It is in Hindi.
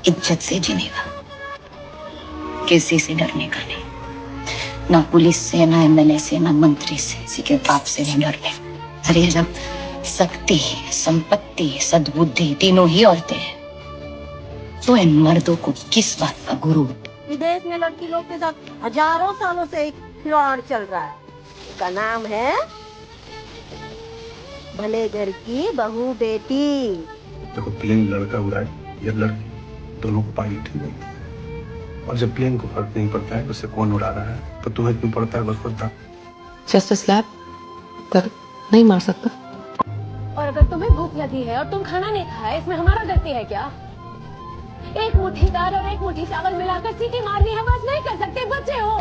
इज्जत से जीने का, किसी से डरने का नहीं। ना पुलिस से, ना एमएलए से, ना मंत्री से, किसी के बाप से नहीं डरने। अरे जब शक्ति, संपत्ति, सद्बुद्धि तीनों ही औरतें हैं, तो इन मर्दों को किस बात का गुरु? विदेश में लड़की लोग के साथ हजारों सालों से एक फ्रॉड चल रहा है। उसका नाम है भले घर की बहू बेटी। देखो, प्लेन लड़का उड़ाए या लड़की, दोनों को पायलट ही नहीं। और जब प्लेन को फर्क नहीं पड़ता है उसे कौन उड़ा रहा है, तो तुम्हें क्यों पड़ता है बस बता। जस्ट स्लैप कर नहीं मार सकता। और अगर तुम्हें भूख लगी है और तुम खाना नहीं खाए, इसमें हमारा गलती है क्या? एक मुट्ठी दाल और एक मुट्ठी चावल मिलाकर सीटी मारनी है, बस नहीं कर सकते, बच्चे हो।